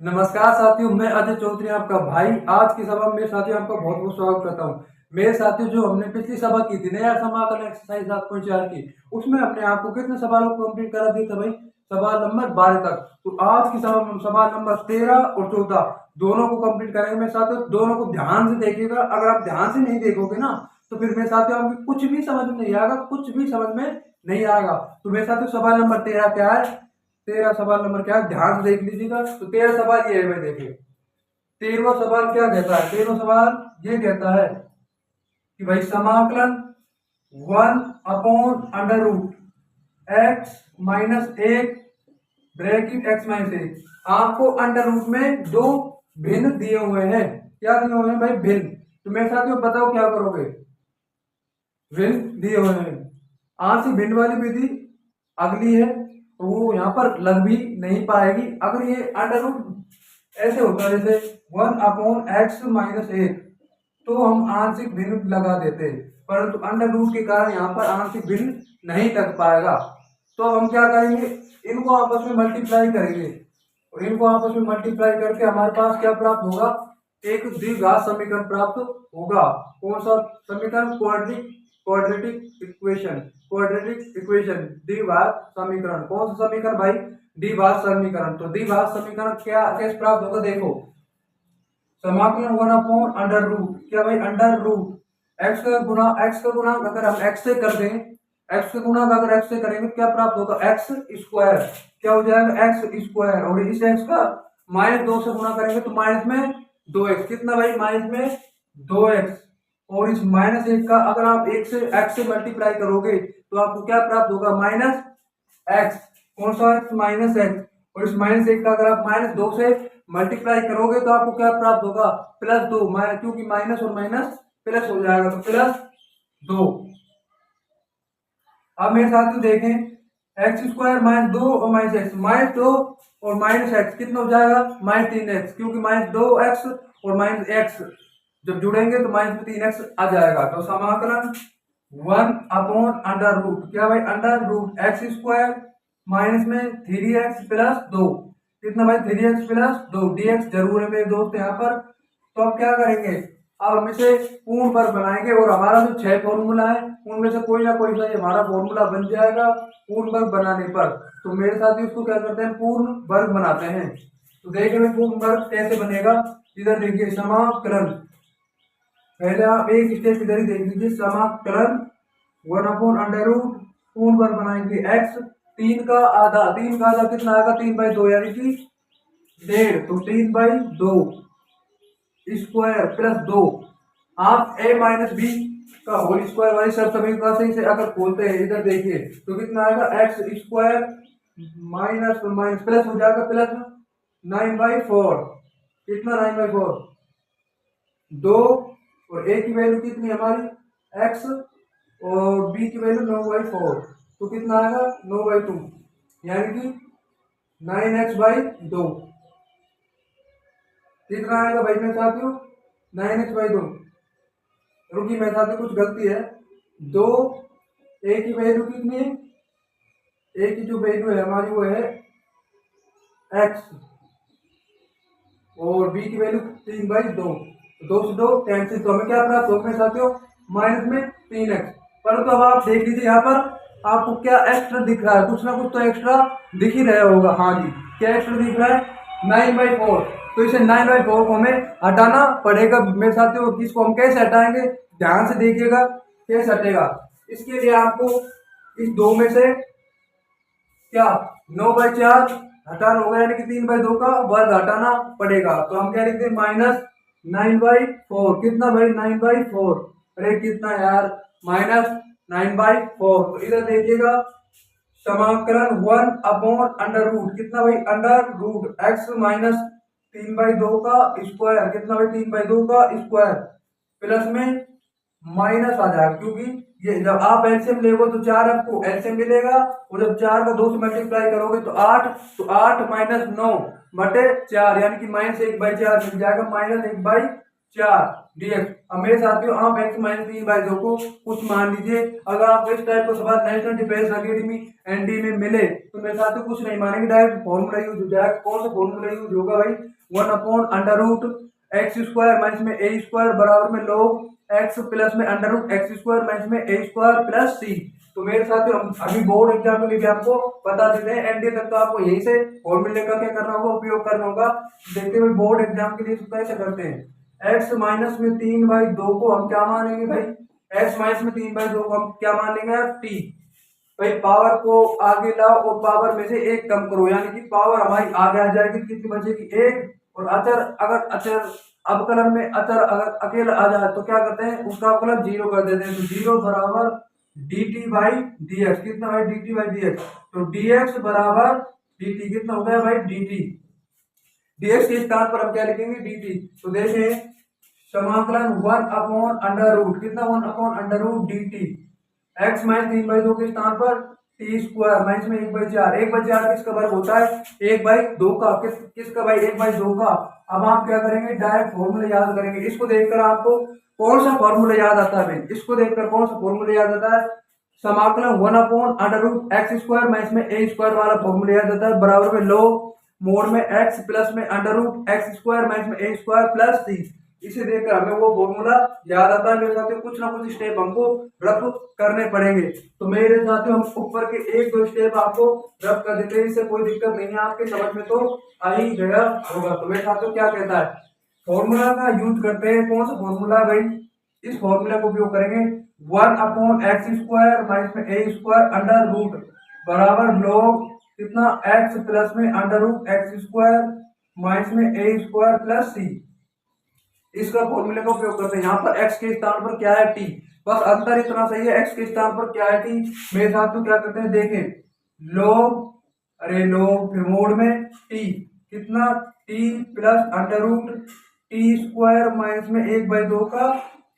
नमस्कार साथियों, मैं अजय चौधरी आपका भाई। आज की सभा में साथियों आपका बहुत बहुत स्वागत करता हूँ। मेरे साथियों, जो हमने पिछली सभा की थी नया समाकलन एक्सरसाइज 7.4 की, उसमें हमने आपको कितने सवालों को कंप्लीट करा दिया था भाई? सवाल नंबर 12 तक। तो आज की सभा में हम सवाल नंबर 13 और 14 दोनों को कंप्लीट करेंगे। मेरे साथियों, दोनों को ध्यान से देखिएगा। अगर आप ध्यान से नहीं देखोगे ना, तो फिर मेरे साथियों आपको कुछ भी समझ में नहीं आएगा, कुछ भी समझ में नहीं आएगा। तो मेरे साथियों, सवाल नंबर 13 क्या है? 13 सवाल नंबर क्या है, ध्यान से देख लीजिएगा। तो 13 सवाल ये है भाई, देखिए 13वां सवाल क्या कहता है? 13वां सवाल ये कहता है कि भाई समाकलन 1/√x-1 ब्रैकेट x-1। आपको अंडर रूट में दो भिन्न दिए हुए हैं। क्या दिए हुए हैं भाई? भिन्न। तो मेरे साथियों बताओ क्या करोगे? भिन्न दिए हुए हैं। आंशिक भिन्न वाली विधि अगली है, तो वो यहाँ पर लग भी नहीं पाएगी। अगर ये अंडर रूट ऐसे होता है जैसे 1/x-1, तो हम आंशिक भिन्न लगा देते, परंतु अंडर रूट के कारण यहाँ पर आंशिक भिन्न नहीं लग पाएगा। तो हम क्या करेंगे, इनको आपस में मल्टीप्लाई करेंगे, और इनको आपस में मल्टीप्लाई करके हमारे पास क्या प्राप्त होगा? एक द्विघात समीकरण प्राप्त होगा। कौन सा समीकरण? Quadratic equation. क्वाड्रेटिक इक्वेशन, द्विघात समीकरण। कौन सा समीकरण भाई? द्विघात समीकरण। तो द्विघात समीकरण क्या कैसे प्राप्त होगा? देखो, समाकलन 1/√, क्या भाई? अंडर रूट एक्स का गुणा अगर हम एक्स से कर दें, एक्स का गुणा अगर एक्स से करेंगे क्या प्राप्त होगा? X square. क्या हो जाएगा? X square. और इस एक्स का -2 से गुणा करेंगे तो माइनस में 2x। कितना भाई? माइनस में 2x। और इस -1 का अगर आप एक्स से मल्टीप्लाई करोगे तो आपको क्या प्राप्त होगा? -x। कौन सा x? -x। और इस -1 का अगर आप -2 से मल्टीप्लाई करोगे तो आपको क्या प्राप्त होगा? +2। क्योंकि माइनस और माइनस प्लस हो जाएगा, तो +2। अब मेरे साथ तो देखें, x² -2 और -x, -2 और -x कितना हो जाएगा? -3x। क्योंकि -2x और -x जब जुड़ेंगे तो -3x आ जाएगा। तो समाकलन 1/√, क्या भाई? √x² माइनस में 3x + 2। कितना भाई? 3x + 2 dx जरूर है मेरे दोस्त यहाँ पर। तो अब क्या करेंगे, अब हम इसे पूर्ण वर्ग बनाएंगे, और हमारा जो 6 फॉर्मूला है उनमें से कोई ना कोई सा हमारा फॉर्मूला बन जाएगा पूर्ण वर्ग बनाने पर। तो मेरे साथ ही उसको क्या करते हैं? पूर्ण वर्ग बनाते हैं। तो देखिए पूर्ण वर्ग कैसे बनेगा। इधर देखिए समाकलन, पहले आप एक स्टेप इधर ही देख लीजिए। समाकलन 1/√, पूर्ण वर्ग बनाएंगे x। 3 का आधा, 3 का आधा कितना आएगा? 3/2, यानी कि 1.5। तो 3/2 स्क्वायर +2। आप a-b का होल स्क्वायर वाली शर्त समीकरण से इसे अगर खोलते हैं, इधर देखिए तो कितना आएगा? x² माइनस माइनस प्लस हो जाएगा, +9/4। कितना? 9/4। 2 और a की वैल्यू कितनी हमारी? x, और b की वैल्यू 9/4। तो कितना आएगा? 9/2, यानी कि 9x/2। कितना आएगा भाई मेरे साथियों? 9x/2। रुकी मेरे साथियों, कुछ गलती है। 2, a की वैल्यू कितनी है? a की जो वैल्यू है हमारी वो है x, और b की वैल्यू 3/2। 2 से 2 कैंसिल, तो हमें क्या प्राप्त होगा मेरे साथियों? माइनस में 3x। परंतु अब आप देख लीजिए यहाँ पर आपको क्या एक्स्ट्रा दिख रहा है? कुछ ना कुछ तो एक्स्ट्रा दिख ही रहा होगा। हाँ जी, क्या एक्स्ट्रा दिख रहा है? 9/4। तो इसे 9/4 को हमें हटाना पड़ेगा मेरे साथियों। इसको हम कैसे हटाएंगे? ध्यान से देखिएगा कैसे हटेगा। इसके लिए आपको इस 2 में से क्या 9/4 हटाना होगा, यानी कि 3/2 का वर्ग हटाना पड़ेगा। तो हम क्या लिखते हैं? -9/4। कितना भाई? 9/4। अरे कितना यार? -9/4। तो इधर देखिएगा समाकलन 1/√, कितना भाई? √x माइनस 3/2 का स्क्वायर। कितना भाई? 3/2 का स्क्वायर, प्लस में माइनस आ जाएगा, क्योंकि ये जब आप एलसीएम लेगो तो 4 आपको एलसीएम मिलेगा, और जब 4 का 2 से मल्टीप्लाई करोगे तो 8। तो 8 - 9/4, यानी कि -1/4 मिल जाएगा। -1/4 dx। अब मेरे साथियों आप x माइनस 3/2 को कुछ मान लीजिए। अगर आपको इस टाइप का सवाल नेशनल डिफेंस अकेडमी एनडी में मिले तो मेरे साथियों कुछ नहीं मानेंगे, डायरेक्ट फॉर्मूला यूज हो जाएगा। कौन सा फॉर्मूला यूज होगा भाई? 1/√x² माइनस में a² बराबर में log x प्लस में √x² माइनस में a² प्लस c। तो मेरे साथियों हम अभी बोर्ड एग्जाम के लिए आपको बता देते हैं, एनडीए तक तो आपको यही से फॉर्मूले का क्या करना होगा, उपयोग करना होगा। देखते हुए बोर्ड एग्जाम के लिए कैसे करते हैं। x माइनस में 3/2 को हम क्या मानेंगे भाई? x माइनस में 3/2 को हम क्या मान लेंगे? t। भाई पावर को आगे लाओ और पावर में से एक कम करो, यानी कि पावर हमारी आगे आ जाएगी, कितनी बचेगी? 1। और अचर, अगर अचर अवकलन में अचर अगर अकेला आ जाए तो क्या करते हैं? उसका अवकलन 0 कर देते हैं। तो 0 बराबर dt बाई dx। कितना भाई? dt by dx। तो dx बराबर dt कितना हो गया भाई? dt। dx के स्थान पर हम क्या लिखेंगे? dt। तो देखें समाकलन 1/√, कितना 1/√dt। x माइनस 3/2 के स्थान पर t² माइनस में 1/4। 1/4 किसका वर्ग होता है? 1/2 का। किसका भाई? 1/2 का। अब आप क्या करेंगे? डायरेक्ट फॉर्मूला याद करेंगे। इसको देखकर आपको कौन सा फॉर्मूला याद आता है भाई? इसको देखकर कौन सा फॉर्मूला याद आता है? समाकलन 1/√x² माइनस में a² वाला फॉर्मूला याद आता है, बराबर में लो मोड में x प्लस में √x² माइनस में a² प्लस c। इसे देखकर हमें वो फॉर्मूला याद आता है। मेरे साथियों कुछ ना कुछ स्टेप हमको रफ करने पड़ेंगे। तो मेरे साथियों हम ऊपर के 1-2 स्टेप आपको रफ कर देते हैं, इससे कोई दिक्कत नहीं है, आपके समझ में तो आ ही गया होगा। तो मेरे साथियों क्या कहता है? फॉर्मूला का यूज करते हैं। कौन सा फॉर्मूला भाई? इस फॉर्मूला का उपयोग करेंगे। 1/x² माइनस में a² बराबर log कितना? x प्लस में √x² माइनस में a² प्लस c। इसका फॉर्मूले का उपयोग करते हैं। यहाँ पर x के स्थान पर क्या है? t। बस अंतर इतना सही है, x के स्थान पर क्या है? t। मेरे साथ तो क्या करते हैं? देखें log, अरे log फिर मोड में t, कितना? t प्लस √t² माइनस में 1/2 का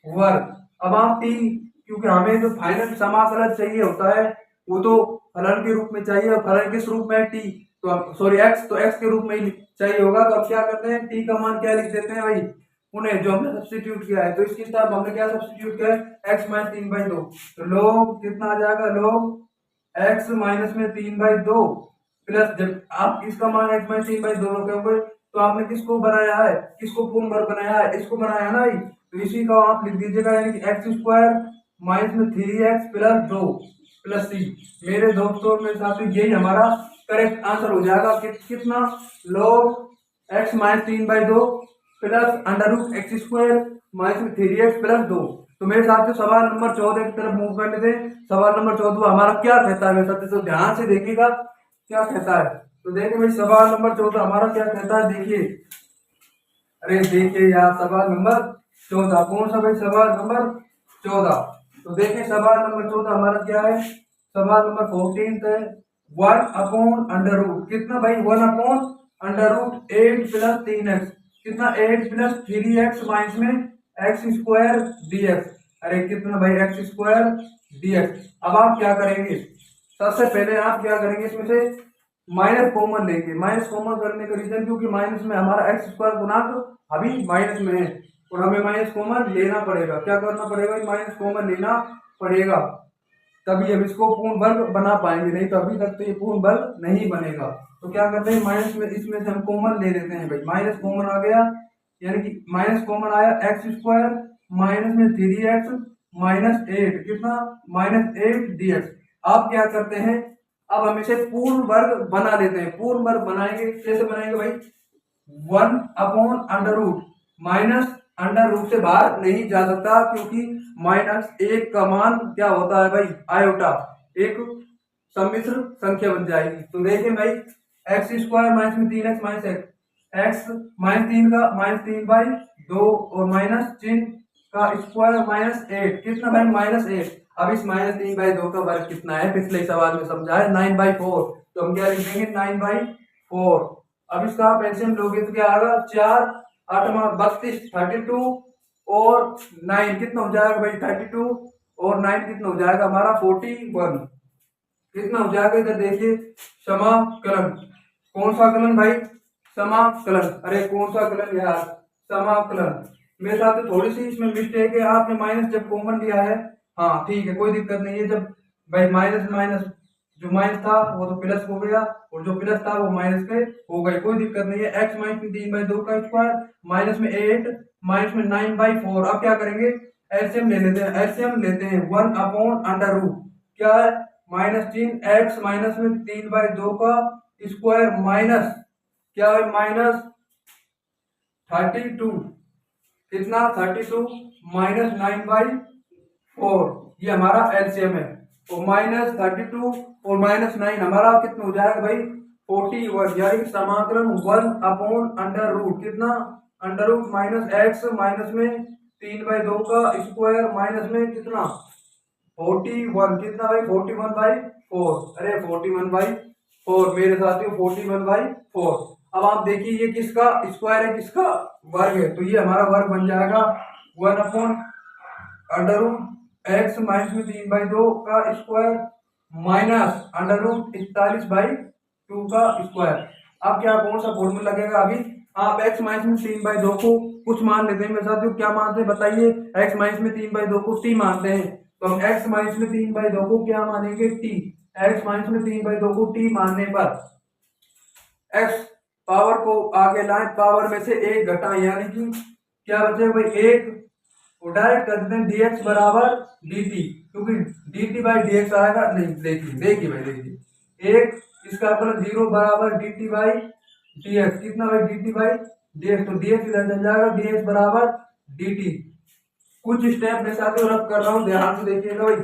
वर्ग। अब आप t, क्योंकि हमें जो फाइनल समाकलन चाहिए होता है वो तो फलन के रूप में चाहिए, और फलन किस रूप में है? t। तो सॉरी x, तो x के रूप में ही चाहिए होगा। तो अब क्या करते हैं? t का मान क्या लिख देते हैं भाई? उन्हें जो हमने सब्स्टिट्यूट किया है। तो इसकी तरफ हमने क्या सब्स्टिट्यूट किया है? x minus 3/2। तो log कितना आ जाएगा? log x माइनस में 3/2 प्लस, जब आप इसका मान x माइनस 3/2 रखोगे तो आपने किसको बनाया है? किसको पूर्ण वर्ग बनाया है? इसको बनाया है ना भाई। तो इसी का आप लिख दीजिएगा, यानी कि x² माइनस में 3x प्लस 2 प्लस c। मेरे दोस्तों मेरे साथियों यही हमारा करेक्ट आंसर हो जाएगा। कितना? log x minus 3/2 plus √x² minus में 3x प्लस 2। तो मेरे साथियों सवाल नंबर 14 की तरफ मूव कर लेते हैं। सवाल नंबर 14 हमारा क्या कहता है मेरे साथियों? तो ध्यान से देखिएगा क्या कहता है। तो देखिए भाई सवाल नंबर 14 हमारा क्या कहता है, देखिए। अरे देखिए यार सवाल नंबर 14 कौन सा भाई? सवाल नंबर 14। तो देखिए सवाल नंबर 14 हमारा क्या है? सवाल नंबर 14 है 1/√, कितना भाई? 1/√8 प्लस 3x, कितना? 8 प्लस 3x माइनस में x² dx। अरे कितना भाई? x² dx। अब आप क्या करेंगे? सबसे पहले आप क्या करेंगे? इसमें से माइनस कॉमन लेंगे। माइनस कॉमन करने का रीजन, क्योंकि माइनस में हमारा x² गुणांक अभी माइनस में है और हमें माइनस कॉमन लेना पड़ेगा। क्या करना पड़ेगा? माइनस कॉमन लेना पड़ेगा, तभी हम इसको पूर्ण वर्ग बना पाएंगे, नहीं तो अभी तक तो ये पूर्ण वर्ग नहीं बनेगा। तो क्या करते हैं? माइनस में इसमें से हम कॉमन ले लेते हैं भाई। माइनस कॉमन आ गया, यानी कि माइनस कॉमन आया x² माइनस में 3x माइनस 8, कितना? -8 dx। आप क्या करते हैं? अब हम इसे पूर्ण वर्ग बना लेते हैं। पूर्ण वर्ग बनाएंगे, कैसे बनाएंगे भाई? 1/√, माइनस अंडर रूट से बाहर नहीं जा सकता, क्योंकि -1 का मान क्या होता है भाई? आयोटा, एक सम्मिश्र संख्या बन जाएगी। तो देखिए भाई x² माइनस में 3x माइनस x माइनस 3 का -3/2 और माइनस चिन्ह का स्क्वायर -8, कितना भाई? -8। अब इस -3/2 का वर्ग कितना है? पिछले सवाल में समझा है 9/4। तो हम क्या लिख देंगे? 9/4। अब इसका आप एलसीएम लोगे तो क्या आएगा? 4 8 32 32 और 9 कितना हो जाएगा भाई? 32 और 9 कितना हो जाएगा हमारा? 41। कितना हो जाएगा? इधर देखिए समाकलन। कौन सा कलन भाई? समाकलन। अरे कौन सा कलन यार? समाकलन। मेरे साथ थोड़ी सी इसमें मिस्टेक है, आपने माइनस जब कॉमन लिया है, हाँ ठीक है कोई दिक्कत नहीं है। जब भाई माइनस माइनस जो माइनस था वो तो प्लस हो गया, और जो प्लस था वो माइनस के हो गए, कोई दिक्कत नहीं है। एक्स माइनस में 3/2 का स्क्वायर, माइनस में 8, माइनस में 9/4। अब क्या करेंगे, एलसीएम ले लेते हैं। एलसीएम लेते हैं 1/√, क्या है माइनस चिन्ह, एक्स माइनस में 3/2 का स्क्वायर माइनस क्या है माइनस 32, कितना 32 माइनस 9/4, ये हमारा एलसीएम है। तो माइनस 32 और माइनस 9 हमारा कितना हो जाएगा भाई 41, यानी समाकलन 1/√, कितना √ माइनस एक्स माइनस में 3/2 का स्क्वायर माइनस में कितना 41, कितना भाई 41/4, अरे 41/4 मेरे साथियों 41/4। अब आप देखिए ये किसका स्क्वायर है, किसका वर्ग है, तो ये हमारा वर्ग बन जाएगा 1/√x माइनस में 3/2 का स्क्वायर माइनस √41/2 का स्क्वायर। अब क्या कौन सा फॉर्मूला लगेगा, अभी आप x माइनस में 3/2 को कुछ मान लेते हैं मेरे साथियों, क्या मानते हैं बताइए, x माइनस में 3/2 को t मानते हैं, तो हम x माइनस में 3/2 को क्या मानेंगे t, x माइनस में 3/2 को t मानने पर x पावर को आगे लाए, पावर में से एक घटाएं, यानी कि क्या बचेगा भाई एक, वो डायरेक्ट कर देते हैं dx बराबर dt, क्योंकि dt बाई dx आएगा नहीं, देखिए देखिए भाई देखिए एक, इसका मतलब 0 बराबर dt बाई dx, कितना भाई dt बाई dx, तो dx इधर चल जाएगा, dx बराबर dt। कुछ स्टेप में साथ रब कर रहा हूँ, ध्यान से देखिएगा भाई,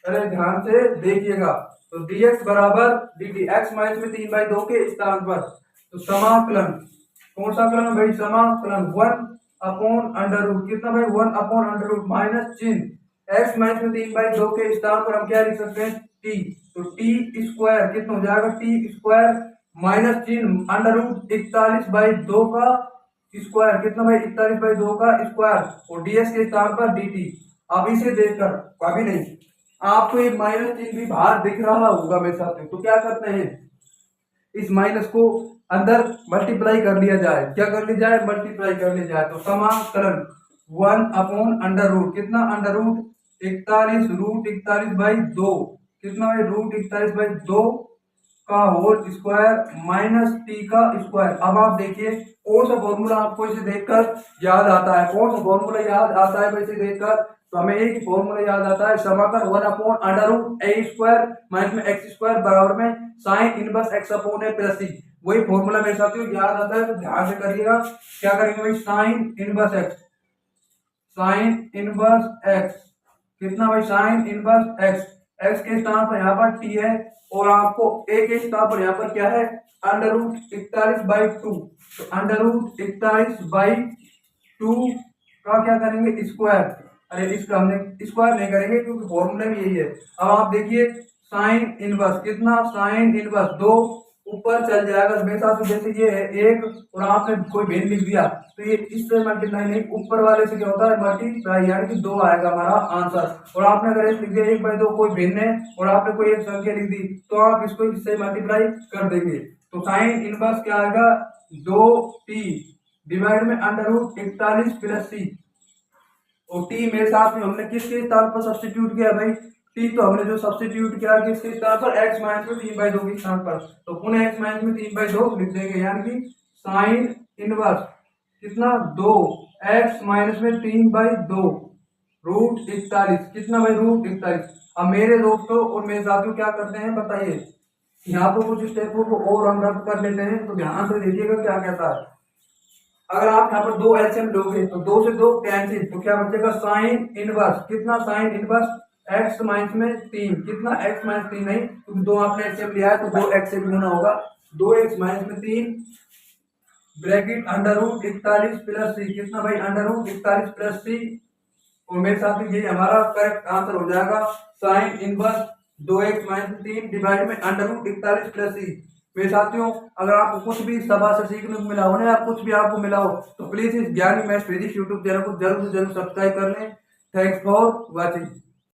अरे ध्यान से देखिएगा। तो dx बराबर dt, x माइनस में 3/2 के स्थान पर, तो समाकलन कौन सा कलन भाई, समाकलन 1/√, कितना भाई 1/√, माइनस चिन्ह x माइनस में 3/2 के स्थान पर हम क्या लिख सकते हैं t, तो t स्क्वायर कितना हो जाएगा t स्क्वायर माइनस चिन्ह √41/2 का स्क्वायर, कितना भाई 41/2 का स्क्वायर, और ds के स्थान पर dt। अब इसे देखकर कभी नहीं, आपको एक माइनस चिन्ह भी बाहर दिख रहा होगा मेरे साथ, तो क्या करते हैं इस माइनस को अंदर मल्टीप्लाई कर लिया जाए, क्या कर लिया जाए मल्टीप्लाई कर लिया जाए, तो समाकलन 1/√, कितना √41/2, कितना भाई √41/2 का होल स्क्वायर माइनस टी का स्क्वायर। अब आप देखिए कौन सा फॉर्मूला आपको इसे देखकर याद आता है, कौन सा फॉर्मूला याद आता है वैसे देखकर, तो हमें एक फॉर्मूला याद आता है, समाकलन 1/√a² माइनस में x² बराबर में sine inverse x upon a plus c, वही फॉर्मूला मेरे साथियों याद आता है, तो ध्यान से करिएगा। क्या करेंगे भाई sine inverse x, sine inverse x, कितना भाई साइन इनवर्स x, x के स्थान पर यहाँ पर t है, और आपको a के स्थान पर यहाँ पर क्या है √41/2, तो √41/2 का क्या करेंगे स्क्वायर, अरे इसका हमने स्क्वायर नहीं करेंगे क्योंकि फॉर्मूला भी यही है। अब आप देखिए साइन इनवर्स, कितना साइन इनवर्स 2 ऊपर चल जाएगा मेरे साथ, जैसे ये है एक और आपने कोई भिन्न लिख दिया, तो ये इससे मल्टीप्लाई नहीं, ऊपर वाले से क्या होता है मल्टीप्लाई, यानी कि 2 आएगा हमारा आंसर। और आपने अगर लिख दिया 1/2 कोई भिन्न है और आपने कोई एक संख्या लिख दी, तो आप इसको इससे मल्टीप्लाई कर देंगे, तो साइन इनवर्स क्या आएगा 2t डिवाइड में √41 प्लस c, और t मेरे साथ में हमने किसके स्थान पर सब्स्टिट्यूट किया भाई, t तो हमने जो सब्स्टिट्यूट किया किसके स्थान पर x माइनस में 3/2 के स्थान पर, तो पुनः x माइनस में 3/2 लिख देंगे, यानी कि साइन इनवर्स कितना 2x माइनस में 3/2 √41, कितना भाई √41। अब मेरे दोस्तों और मेरे साथियों क्या करते हैं बताइए, यहाँ पर कुछ स्टेपों को और हम रद्द कर लेते हैं, तो ध्यान से देखिएगा क्या कहता है। अगर आप यहाँ पर 2 एलसीएम लोगे तो 2 से 2 कैंसिल, तो क्या बचेगा साइन इनवर्स, कितना साइन इनवर्स x माइनस में 3, कितना x माइनस 3 नहीं, क्योंकि 2 आपने एलसीएम लिया है तो 2x से भी गुना होगा, 2x माइनस में 3 ब्रैकेट √41 प्लस c, कितना भाई √41 प्लस c, और मेरे साथ में ये हमारा करेक्ट आंसर हो जाएगा sine inverse 2x minus 3 divide में √41 प्लस c। मेरे साथियों अगर आपको कुछ भी सभा से सीखने को मिला हो ना, या कुछ भी आपको मिला हो, तो प्लीज इस ज्ञानी मैथ्स फिजिक्स यूट्यूब चैनल को जरूर से जरूर सब्सक्राइब कर लें। Thanks for watching.